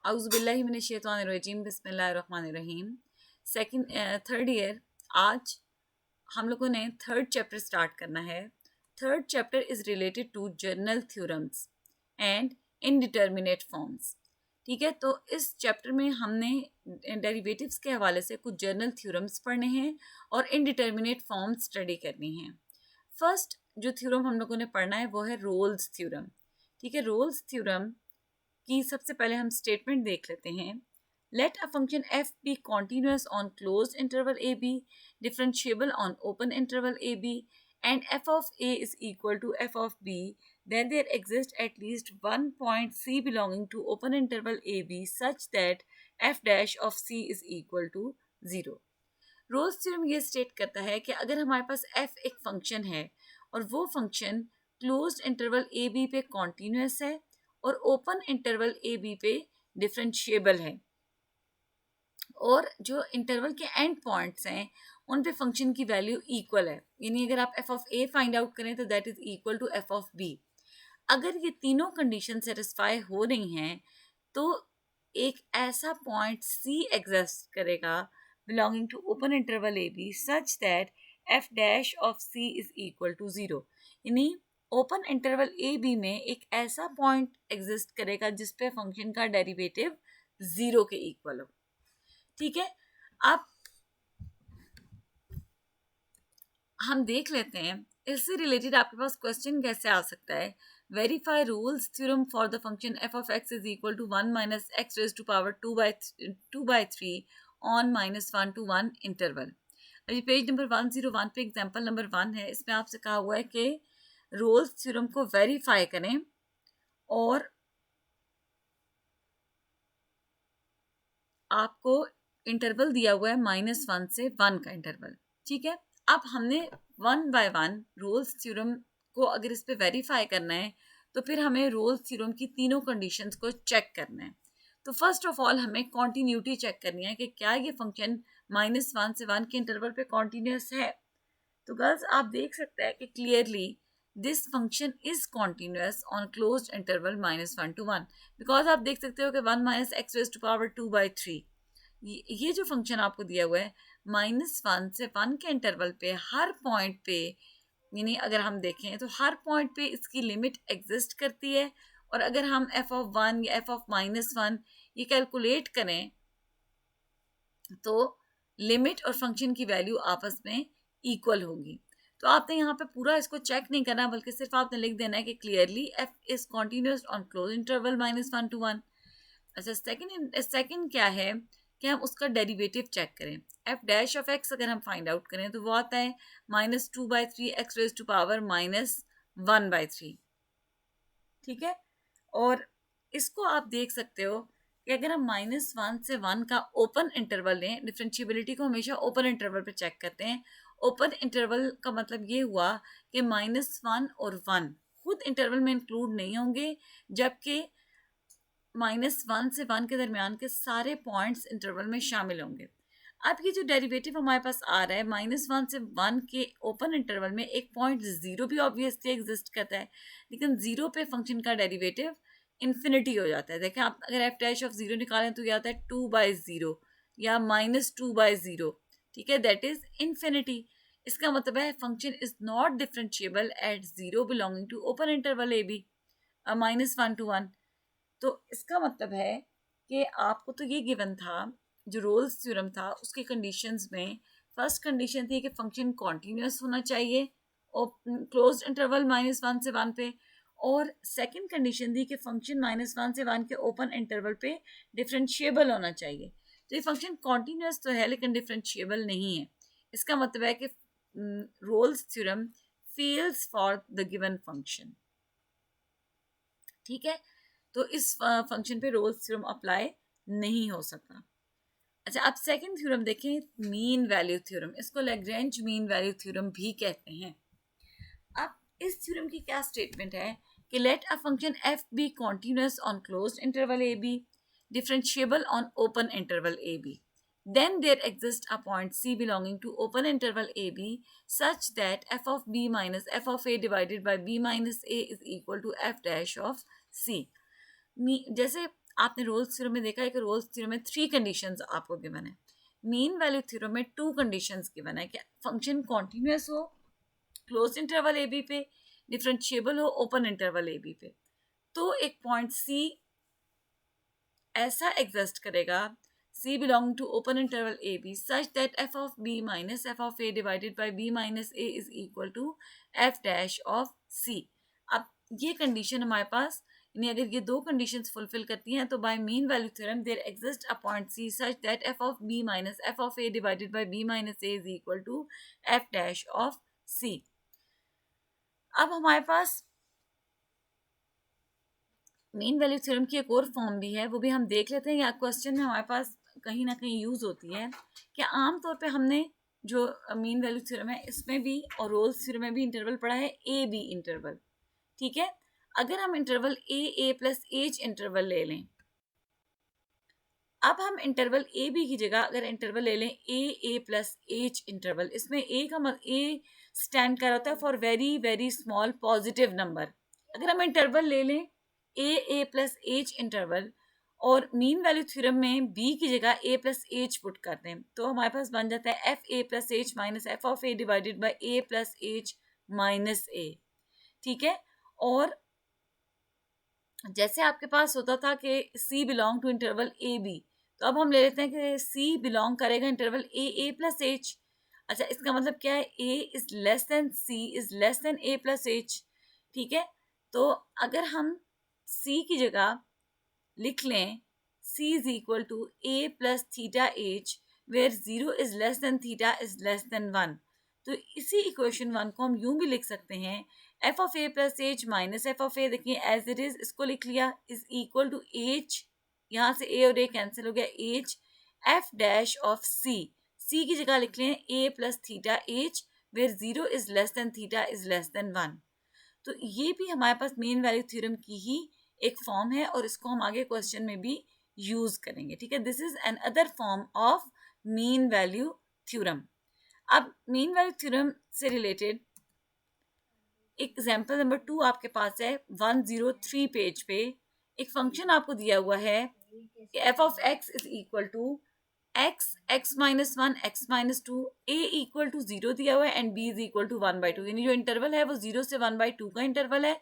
औज़ुबिल्लाहि मिनश्शैतानिर्रजीम बिस्मिल्लाहिर्रहमानिर्रहीम। Third year, आज हम लोगों ने थर्ड चैप्टर स्टार्ट करना है। Third chapter is related to general theorems and indeterminate forms. ठीक है, तो इस चैप्टर में हमने डेरिवेटिव्स के हवाले से कुछ जर्नल थ्योरम्स पढ़ने हैं और इनडिटर्मिनेट फॉर्म्स स्टडी करनी है। फर्स्ट जो थ्योरम हम लोगों ने पढ़ना है वो है रोल्स थ्योरम। ठीक है, रोल्स थ्योरम की सबसे पहले हम स्टेटमेंट देख लेते हैं। Let a function f be continuous on close interval A b, differentiable on open interval A b, and f of a is equal to f of b, then there exists at least one point c belonging to open interval ab such that f dash of c is equal to 0. Rolle's theorem ये state करता है कि अगर हमारे पास f एक function है और वो फंक्शन क्लोज्ड इंटरवल ए बी पे कॉन्टीन्यूस है और ओपन इंटरवल ए बी पे डिफरेंशिएबल है, और जो इंटरवल के एंड पॉइंट्स हैं उन पे फंक्शन की वैल्यू इक्वल है, यानी अगर आप f of a find out करें तो that is equal to F of b. अगर ये तीनों कंडीशन सेटिस्फाई हो रही हैं तो एक ऐसा पॉइंट सी एग्जिस्ट करेगा belonging to open interval A b such that f dash of C is equal to 0, यानी ओपन इंटरवल ए बी में एक ऐसा पॉइंट एग्जिस्ट करेगा जिस पे फंक्शन का डेरिवेटिव 0 के इक्वल हो। ठीक है, अब हम देख लेते हैं इससे रिलेटेड आपके पास क्वेश्चन कैसे आ सकता है। Verify Rolle's theorem for the function f of x is equal to 1 minus x raise to power 2/3 on -1 to 1 interval. अभी पेज नंबर 101 पे एग्जांपल नंबर 1 है, इसमें आपसे कहा हुआ है कि रोल्स थ्योरम को वेरीफाई करें और आपको इंटरवल दिया हुआ है -1 से 1 का इंटरवल। ठीक है, अब हमने 1 बाय 1 रोल्स थ्योरम को अगर इस पे वेरीफाई करना है तो फिर हमें रोल्स थ्योरम की तीनों कंडीशंस को चेक करना है। तो फर्स्ट ऑफ ऑल हमें कॉन्टीन्यूटी चेक करनी है कि क्या ये फंक्शन -1 से 1 के इंटरवल पे कॉन्टीन्यूस है। तो गर्ल्स आप देख सकते हैं कि clearly this function is continuous on closed interval -1 to 1, because आप देख सकते हो कि 1 minus x raise to power 2/3, ये जो फंक्शन आपको दिया हुआ है -1 से 1 के इंटरवल पे हर पॉइंट पे, यानी अगर हम देखें तो हर पॉइंट पे इसकी लिमिट एग्जिस्ट करती है, और अगर हम एफ ऑफ 1 या एफ ऑफ -1 ये कैलकुलेट करें तो लिमिट और फंक्शन की वैल्यू आपस में इक्वल होगी। तो आपने यहाँ पे पूरा इसको चेक नहीं करना, बल्कि सिर्फ आपने लिख देना है कि clearly F is continuous on close interval -1 to 1। अच्छा, सेकंड क्या है कि हम उसका डेरिवेटिव चेक करें। एफ डैश ऑफ एक्स अगर हम फाइंड आउट करें तो वो आता है -2/3 एक्स रेज टू पावर -1/3। ठीक है, और इसको आप देख सकते हो कि अगर हम -1 से 1 का ओपन इंटरवल लें, डिफरेंशिएबिलिटी को हमेशा ओपन इंटरवल पे चेक करते हैं। ओपन इंटरवल का मतलब ये हुआ कि -1 और 1 खुद इंटरवल में इंक्लूड नहीं होंगे, जबकि -1 से 1 के दरमियान के सारे पॉइंट्स इंटरवल में शामिल होंगे। अब ये जो डेरिवेटिव हमारे पास आ रहा है -1 से 1 के ओपन इंटरवल में, एक पॉइंट 0 भी ऑब्वियसली एग्जिस्ट करता है, लेकिन 0 पे फंक्शन का डेरिवेटिव इन्फिनिटी हो जाता है। देखें आप अगर एफ डैश ऑफ 0 निकालें तो ये आता है 2/0 या -2/0। ठीक है, दैट इज इन्फिनिटी। इसका मतलब है function is not differentiable at 0 belonging to open interval A b -1 to 1। तो इसका मतलब है कि आपको तो ये गिवन था, जो रोल्स थ्योरम था उसके कंडीशंस में फर्स्ट कंडीशन थी कि फंक्शन कॉन्टीन्यूस होना चाहिए और क्लोज्ड इंटरवल -1 से 1 पे, और सेकंड कंडीशन थी कि फंक्शन -1 से 1 के ओपन इंटरवल पे डिफरेंशिएबल होना चाहिए। तो ये फंक्शन कॉन्टीन्यूस तो है लेकिन डिफरेंशिएबल नहीं है। इसका मतलब है कि Rolle's theorem fails for the given function. ठीक है, तो इस फंक्शन पे रोल्स थ्योरम अप्लाई नहीं हो सकता। अच्छा, अब सेकंड थ्योरम देखें, मीन वैल्यू थ्योरम। इसको लैग्रेंज मीन वैल्यू थ्योरम भी कहते हैं। अब इस थ्योरम की क्या स्टेटमेंट है कि let a function f be continuous on closed interval A b, differentiable on open interval A b, then there exists a point c belonging to open interval ab such that f of b minus f of a divided by b minus a is equal to f dash of c। जैसे आपने Rolle's theorem में देखा है कि Rolle's theorem में 3 conditions आपको given है, mean value theorem में 2 कंडीशंस गिवन है कि फंक्शन कॉन्टिन्यूस हो क्लोज इंटरवल ए बी पे, डिफरेंशिएबल हो ओपन इंटरवल ए बी पे। तो एक पॉइंट सी ऐसा एग्जिस्ट करेगा C belong to open interval AB such that f of B minus f of A divided by B minus A is equal to f dash of C। अब ये condition हमारे पास, यानी अगर ये दो कंडीशंस फुलफिल करती हैं तो by mean value theorem there exist a point C such that f of B minus f of A divided by B minus A is equal to f dash of C। अब हमारे पास mean value theorem की एक और form भी है, वो भी हम देख लेते हैं, या क्वेश्चन में हमारे पास कहीं ना कहीं यूज़ होती है कि आमतौर पे हमने जो मीन वैल्यू थ्योरम है इसमें भी और रोल्स थ्योरम में भी इंटरवल पढ़ा है ए बी इंटरवल। ठीक है, अगर हम interval A plus H interval ले लें, अब हम इंटरवल ए बी की जगह अगर इंटरवल ले लें ए प्लस एच इंटरवल, इसमें ए स्टैंड कर होता है for very very small positive number. अगर हम इंटरवल ले लें ए प्लस एच इंटरवल और मीन वैल्यू थ्योरम में बी की जगह ए प्लस एच पुट करते हैं तो हमारे पास बन जाता है F A plus H minus F of A divided by A plus H minus A. ठीक है, और जैसे आपके पास होता था कि C belong to interval A B, तो अब हम ले लेते हैं कि सी बिलोंग करेगा इंटरवल ए प्लस एच। अच्छा, इसका मतलब क्या है, A is less than C is less than A plus H. ठीक है, तो अगर हम सी की जगह लिख लें C is equal to a plus theta H where 0 is less than theta is less than 1, तो इसी इक्वेशन 1 को हम यूं भी लिख सकते हैं f of A plus H minus F of A, देखिए एज इट इज इसको लिख लिया, इज इक्वल टू एच, यहाँ से ए और ए कैंसिल हो गया, H F dash of C की जगह लिख लें A plus theta H where 0 is less than theta is less than 1। तो ये भी हमारे पास मेन वैल्यू थ्योरम की ही एक फॉर्म है और इसको हम आगे क्वेश्चन में भी यूज करेंगे। ठीक है, this is an other form of mean value theorem. अब मीन वैल्यू थ्योरम से रिलेटेड एग्जाम्पल नंबर 2 आपके पास है 103 पेज पे। एक फंक्शन आपको दिया हुआ है f of x is equal to x minus 1 x minus 2, a equal to 0 दिया हुआ है and b is equal to 1/2, यानी जो इंटरवल है वो 0 से 1/2 का इंटरवल है।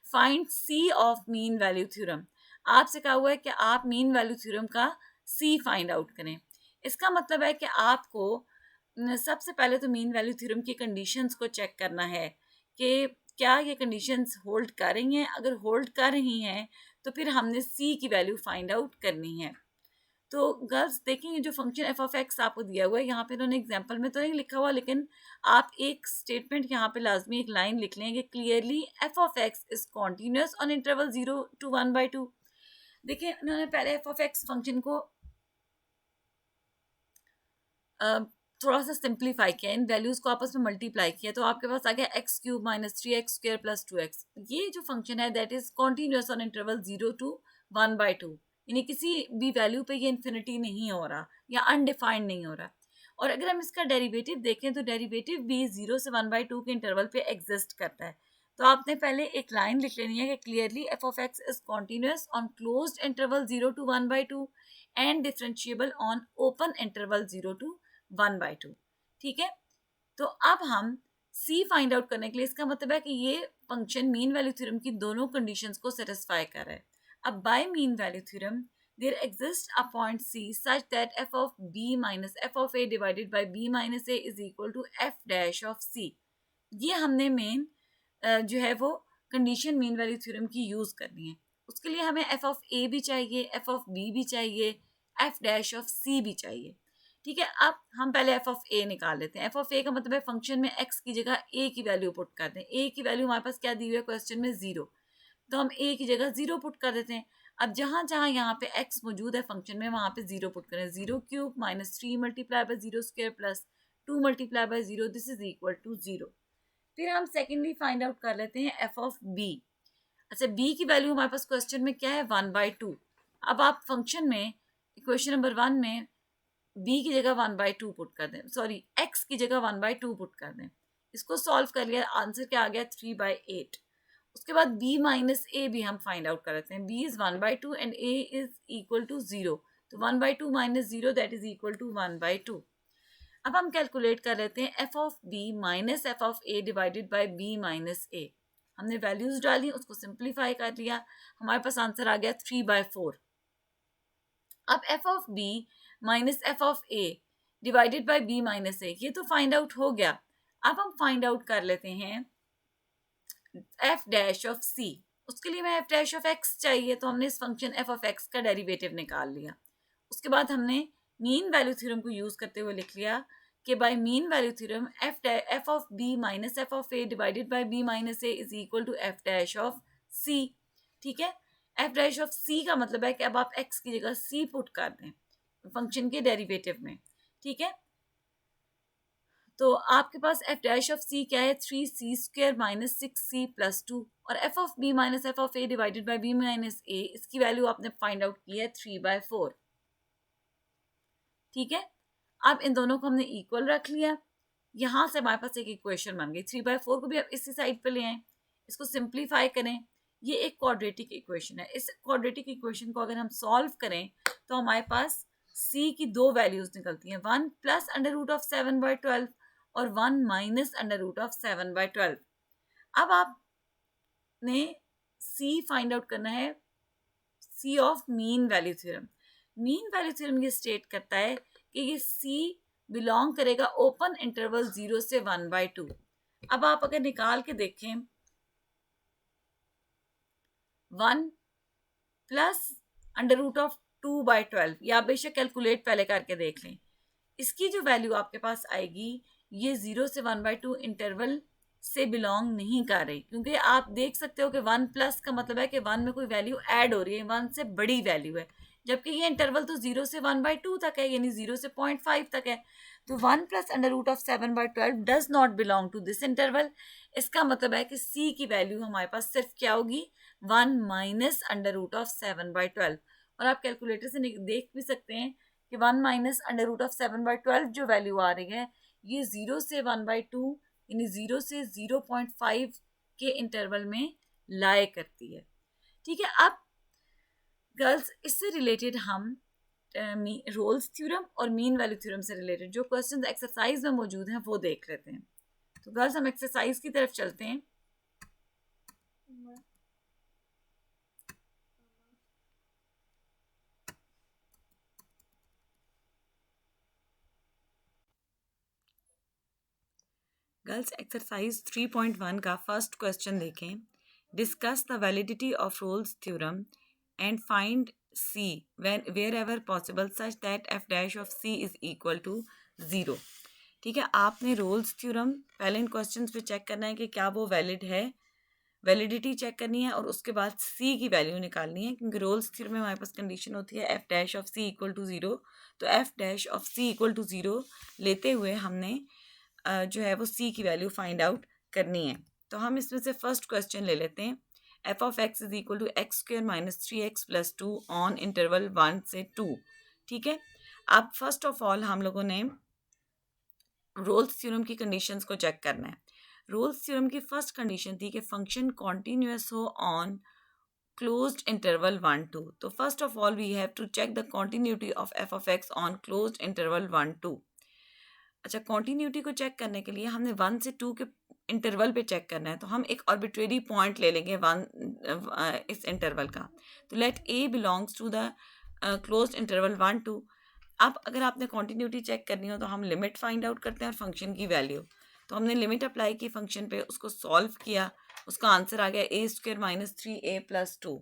Find c of mean value theorem, आपसे कहा हुआ है कि आप मीन वैल्यू थ्योरम का सी फाइंड आउट करें। इसका मतलब है कि आपको सबसे पहले तो मीन वैल्यू थ्योरम की कंडीशंस को चेक करना है कि क्या ये कंडीशंस होल्ड कर रही हैं। अगर होल्ड कर रही हैं तो फिर हमने सी की वैल्यू फाइंड आउट करनी है। तो गर्ल्स देखेंगे जो फंक्शन एफ ऑफ एक्स आपको दिया हुआ है, यहाँ पे इन्होंने एग्जाम्पल में तो नहीं लिखा हुआ, लेकिन आप एक स्टेटमेंट यहाँ पे लाजमी एक लाइन लिख लें कि clearly F of x is continuous on interval 0 to 1/2। देखिए इन्होंने पहले एफ ऑफ एक्स फंक्शन को थोड़ा सा सिंप्लीफाई किया, इन वैल्यूज को आपस में मल्टीप्लाई किया, तो आपके पास आ गया x cube minus 3x² plus 2x। ये जो फंक्शन है that is continuous on interval 0 to 1/2, यानी किसी भी वैल्यू पे ये इन्फिनिटी नहीं हो रहा या अनडिफाइंड नहीं हो रहा। और अगर हम इसका डेरिवेटिव देखें तो डेरिवेटिव भी 0 से 1/2 के इंटरवल पे एग्जिस्ट करता है। तो आपने पहले एक लाइन लिख लेनी है कि clearly F of x is continuous on closed interval 0 to 1/2 and differentiable on open interval 0 to 1/2। ठीक है, तो अब हम सी फाइंड आउट करने के लिए, इसका मतलब है कि ये फंक्शन मीन वैल्यू थ्योरम की दोनों कंडीशंस को सेटिस्फाई कर रहा है। अब by mean value theorem there exist a point C such that F of B minus F of A divided by B minus A is equal to F dash of C. ये हमने main जो है वो condition mean value theorem की use करनी है। उसके लिए हमें एफ ऑफ ए भी चाहिए, एफ ऑफ बी भी चाहिए, एफ डैश ऑफ सी भी चाहिए। ठीक है, अब हम पहले एफ ऑफ ए निकाल लेते हैं। एफ ऑफ ए का मतलब है फंक्शन में एक्स की जगह ए की वैल्यू पुट कर दें। ए की वैल्यू हमारे पास क्या दी हुई है क्वेश्चन में 0, तो हम ए की जगह 0 पुट कर देते हैं। अब जहाँ जहाँ यहाँ पे एक्स मौजूद है फंक्शन में वहाँ पे 0 पुट करें। 0 cube minus 3 multiply by 0² plus 2 multiply by 0, this is equal to 0। फिर हम सेकेंडली फाइंड आउट कर लेते हैं एफ ऑफ बी। अच्छा, बी की वैल्यू हमारे पास क्वेश्चन में क्या है 1/2। अब आप फंक्शन में इक्वेशन नंबर 1 में बी की जगह 1/2 पुट कर दें, सॉरी एक्स की जगह 1/2 पुट कर दें। इसको सॉल्व कर लिया, आंसर क्या आ गया 3/8। उसके बाद b माइनस a भी हम फाइंड आउट कर लेते हैं. b is 1/2 and a is equal to 0. तो 1/2 minus 0 that is equal to 1/2. अब हम कैलकुलेट कर लेते हैं f of b minus f of a divided by b minus a. हमने वैल्यूज डाली, उसको सिंप्लीफाई कर लिया, हमारे पास आंसर आ गया 3/4. अब f of b minus f of a divided by b minus a, ये तो फाइंड आउट हो गया. अब हम फाइंड आउट कर लेते हैं f डैश ऑफ c. उसके लिए मैं f डैश ऑफ x चाहिए, तो हमने इस फंक्शन f ऑफ x का डेरिवेटिव निकाल लिया. उसके बाद हमने मीन वैल्यू थ्योरम को यूज करते हुए लिख लिया कि by mean value theorem f of b minus f of a divided by b minus a is equal to f dash of c. ठीक है, f डैश ऑफ c का मतलब है कि अब आप x की जगह c पुट कर दें फंक्शन के डेरिवेटिव में. ठीक है, तो आपके पास f डैश ऑफ c क्या है, 3c² माइनस 6c प्लस 2, और f of b minus f of a divided by b minus a, इसकी वैल्यू आपने फाइंड आउट की है 3/4. ठीक है, अब इन दोनों को हमने इक्वल रख लिया. यहाँ से हमारे पास एक इक्वेशन बन गई. 3/4 को भी आप इसी साइड पे ले आए, इसको सिंप्लीफाई करें. ये एक क्वाड्रेटिक इक्वेशन है. इस क्वाड्रेटिक इक्वेशन को अगर हम सॉल्व करें तो हमारे पास c की दो वैल्यूज निकलती हैं, 1 प्लस अंडर रूट ऑफ 7/12 और 1 माइनस अंडर रूट ऑफ 7/12. अब आपने c फाइंड आउट करना है, c of mean value theorem. Mean value theorem ये स्टेट करता है कि ये c बिलोंग करेगा ओपन इंटरवल 0 से 1/2. अब आप अगर निकाल के देखें 1 प्लस अंडर रूट ऑफ 2/12, या बेशक कैलकुलेट पहले करके देख लें, इसकी जो वैल्यू आपके पास आएगी ये 0 से 1/2 इंटरवल से बिलोंग नहीं कर रही, क्योंकि आप देख सकते हो कि 1 प्लस का मतलब है कि 1 में कोई वैल्यू ऐड हो रही है, 1 से बड़ी वैल्यू है, जबकि ये इंटरवल तो 0 से 1/2 तक है, यानी 0 से 0.5 तक है. तो 1 plus under root of 7/12 does not belong to this interval. इसका मतलब है कि c की वैल्यू हमारे पास सिर्फ क्या होगी, 1 माइनस अंडर रूट ऑफ 7/12. और आप कैलकुलेटर से देख भी सकते हैं कि 1 माइनस अंडर रूट ऑफ 7/12 जो वैल्यू आ रही है ये 0 से 1/2 यानी 0 से 0.5 के इंटरवल में लाए करती है. ठीक है, अब गर्ल्स इससे रिलेटेड हम रोल्स थ्योरम और मीन वैल्यू थ्योरम से रिलेटेड जो क्वेश्चंस एक्सरसाइज में मौजूद हैं वो देख लेते हैं. तो गर्ल्स हम एक्सरसाइज की तरफ चलते हैं. गर्ल्स एक्सरसाइज 3.1 का फर्स्ट क्वेश्चन देखें. Discuss the validity of Rolle's theorem and find c when wherever possible such that f dash of c is equal to 0. ठीक है, आपने रोल्स थ्योरम पहले इन क्वेश्चंस पे चेक करना है कि क्या वो वैलिड है, वैलिडिटी चेक करनी है, और उसके बाद c की वैल्यू निकालनी है, क्योंकि रोल्स थ्योरम में हमारे पास कंडीशन होती है f dash of c equal to 0. तो f dash of c equal to 0 लेते हुए हमने जो है वो c की वैल्यू फाइंड आउट करनी है. तो हम इसमें से फर्स्ट क्वेश्चन ले लेते हैं. f of x is equal to x² minus 3x plus 2 on interval 1 से 2. ठीक है, अब फर्स्ट ऑफ ऑल हम लोगों ने रोल्स थ्योरम की कंडीशंस को चेक करना है. रोल्स थ्योरम की फर्स्ट कंडीशन थी कि फंक्शन कॉन्टिन्यूअस हो ऑन क्लोज्ड इंटरवल 1-2. तो first of all we have to check the continuity of f of x on closed interval 1-2. अच्छा, कॉन्टिन्यूटी को चेक करने के लिए हमने 1 से 2 के इंटरवल पे चेक करना है, तो हम एक आर्बिट्रेरी पॉइंट ले लेंगे इस इंटरवल का. तो let a belongs to the closed interval 1-2. अब अगर आपने कॉन्टिन्यूटी चेक करनी हो तो हम लिमिट फाइंड आउट करते हैं और फंक्शन की वैल्यू. तो हमने लिमिट अप्लाई की फंक्शन पे, उसको सॉल्व किया, उसका आंसर आ गया a² माइनस 3a प्लस 2.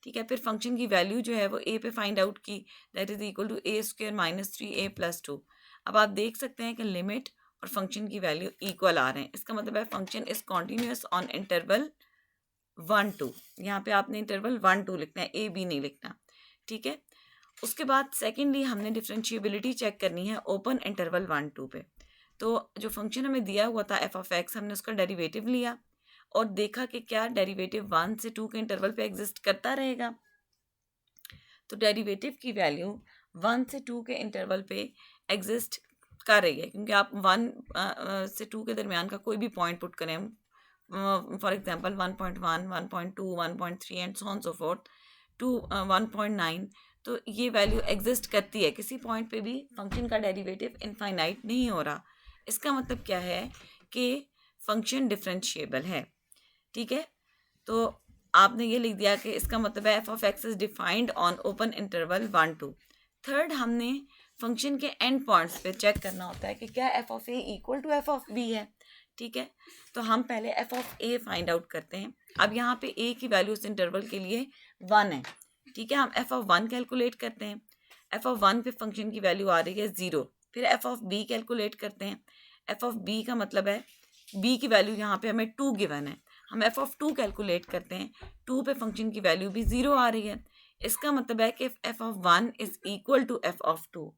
ठीक है, फिर फंक्शन की वैल्यू जो है वो a पे फाइंड आउट की, that is equal to a² minus 3a plus 2. अब आप देख सकते हैं कि लिमिट और फंक्शन की वैल्यू इक्वल आ रहे हैं. इसका मतलब है function is continuous on interval 1-2. यहाँ पे आपने इंटरवल 1-2 लिखना है, a b नहीं लिखना. ठीक है, उसके बाद सेकेंडली हमने डिफरेंशिएबिलिटी चेक करनी है ओपन इंटरवल 1-2 पे. तो जो फंक्शन हमें दिया हुआ था f ऑफ x, हमने उसका डेरिवेटिव लिया और देखा कि क्या डेरिवेटिव 1 से 2 के इंटरवल पे एग्जिस्ट करता रहेगा. तो डेरिवेटिव की वैल्यू 1 से 2 के इंटरवल पे एग्जिस्ट कर रही है, क्योंकि आप 1 से 2 के दरमियान का कोई भी पॉइंट पुट करें, for example 1.1, 1.2, 1.3 and so on so forth to 1.9, तो ये वैल्यू एग्जिस्ट करती है। किसी पॉइंट पे भी फंक्शन का डेरिवेटिव इनफाइनाइट नहीं हो रहा। इसका मतलब क्या है कि फंक्शन डिफरेंशिएबल है। ठीक है, तो आपने ये लिख दिया कि इसका मतलब है f of x is defined on open interval 1-2। Third, हमने फंक्शन के एंड पॉइंट्स पे चेक करना होता है कि क्या f of a equal to F of b है। ठीक है, तो हम पहले f of a find out करते हैं। अब यहाँ पे ए की वैल्यू इस इंटरवल के लिए 1 है। ठीक है, हम एफ ऑफ 1 कैलकुलेट करते हैं। एफ ऑफ 1 पे फंक्शन की वैल्यू आ रही है 0। फिर एफ ऑफ बी कैलकुलेट करते हैं। एफ ऑफ बी का मतलब है बी की वैल्यू यहाँ पे हमें 2 गिवन है। हम एफ ऑफ 2 कैलकुलेट करते हैं। 2 पे फंक्शन की वैल्यू भी 0 आ रही है। इसका मतलब है कि f of 1 is equal to F of 2।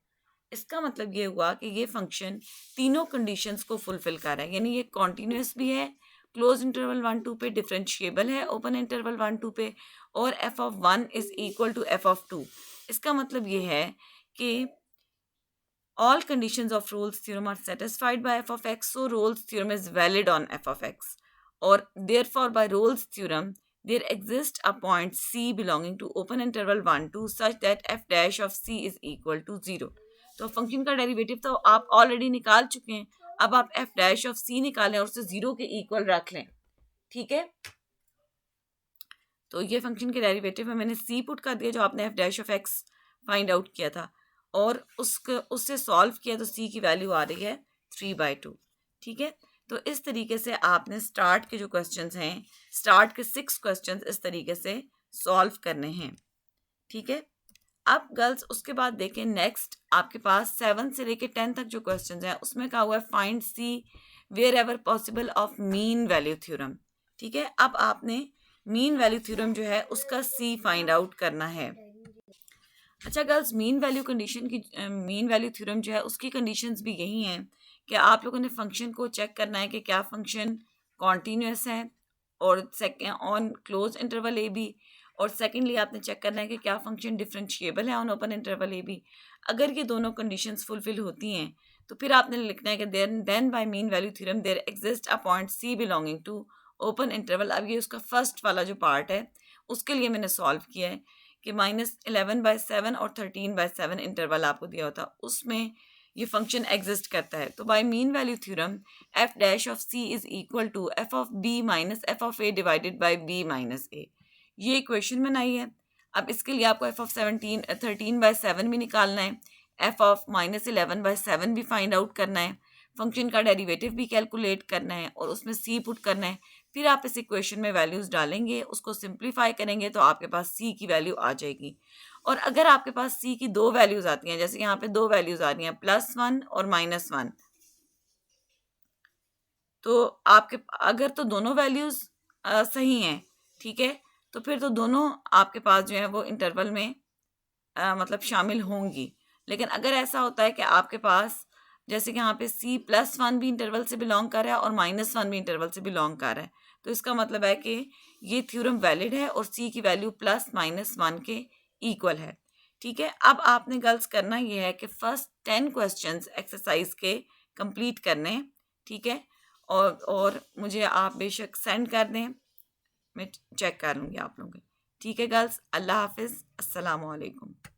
इसका मतलब ये हुआ कि ये फंक्शन तीनों कंडीशंस को फुलफिल कर रहा है, यानी ये कॉन्टिन्यूस भी है क्लोज इंटरवल 1-2 पे, डिफरेंशिएबल है ओपन इंटरवल 1-2 पे, और f of 1 is equal to F of 2। इसका मतलब ये है कि all conditions of Rolle's theorem are satisfied by f of x, so Rolle's theorem is valid on f of x. Or therefore, by Rolle's theorem, there exists a point C belonging to open interval 1-2 such that f dash of C is equal to 0. तो function का derivative तो आप already निकाल चुके हैं। अब आप f dash of c निकालें और उसे 0 के इक्वल रख लें। ठीक है, तो ये फंक्शन के डेरिवेटिव में मैंने c पुट कर दिया जो आपने f dash of x find out किया था, और उससे सॉल्व किया तो c की वैल्यू आ रही है 3/2। ठीक है, तो इस तरीके से आपने स्टार्ट के जो क्वेश्चंस हैं, स्टार्ट के 6 क्वेश्चंस इस तरीके से सॉल्व करने हैं। ठीक है, अब गर्ल्स उसके बाद देखें नेक्स्ट आपके पास 7 से लेके 10 तक जो क्वेश्चंस हैं उसमें कहा हुआ है find c wherever possible of mean value theorem. ठीक है, अब आपने मीन वैल्यू थ्योरम जो है उसका सी फाइंड आउट करना है। अच्छा गर्ल्स, मीन वैल्यू थ्योरम जो है उसकी कंडीशंस भी यही हैं कि आप लोगों ने फंक्शन को चेक करना है कि क्या फंक्शन कॉन्टीन्यूस है और on close interval A b, और सेकेंडली आपने चेक करना है कि क्या फंक्शन डिफरेंशिएबल है on open interval A b. अगर ये दोनों कंडीशंस फुलफिल होती हैं तो फिर आपने लिखना है कि then by mean value theorem there exist a point c belonging to open interval. अब ये उसका फर्स्ट वाला जो पार्ट है उसके लिए मैंने सॉल्व किया है कि -11/7 और 13/7 इंटरवल आपको दिया होता, उसमें ये फंक्शन एग्जिस्ट करता है। तो by mean value theorem F dash of C is equal to F of B minus F of A divided by B minus A. ये इक्वेशन बनाई है। अब इसके लिए आपको एफ ऑफ 13/7 भी निकालना है, एफ ऑफ -11/7 भी फाइंड आउट करना है, फंक्शन का डेरिवेटिव भी कैलकुलेट करना है और उसमें सी पुट करना है। फिर आप इस इक्वेशन में वैल्यूज़ डालेंगे, उसको सिंप्लीफाई करेंगे तो आपके पास सी की वैल्यू आ जाएगी। और अगर आपके पास सी की 2 वैल्यूज़ आती हैं, जैसे यहाँ पे 2 वैल्यूज़ आ रही हैं +1 और -1, तो आपके अगर तो दोनों वैल्यूज़ सही हैं, ठीक है, तो फिर तो दोनों आपके पास जो है वो इंटरवल में मतलब शामिल होंगी। लेकिन अगर ऐसा होता है कि आपके पास जैसे कि यहाँ पे C+1 भी इंटरवल से बिलोंग कर रहा है और -1 भी इंटरवल से बिलोंग कर रहा है, तो इसका मतलब है कि ये थ्योरम वैलिड है और C की वैल्यू +-1 के इक्वल है। ठीक है, अब आपने गर्ल्स करना ये है कि फर्स्ट 10 क्वेश्चंस एक्सरसाइज के कंप्लीट करने। ठीक है, और मुझे आप बेशक सेंड कर दें, मैं चेक कर लूँगी आप लोगों के। ठीक है गर्ल्स, अल्लाह हाफिज़, अस्सलाम वालेकुम।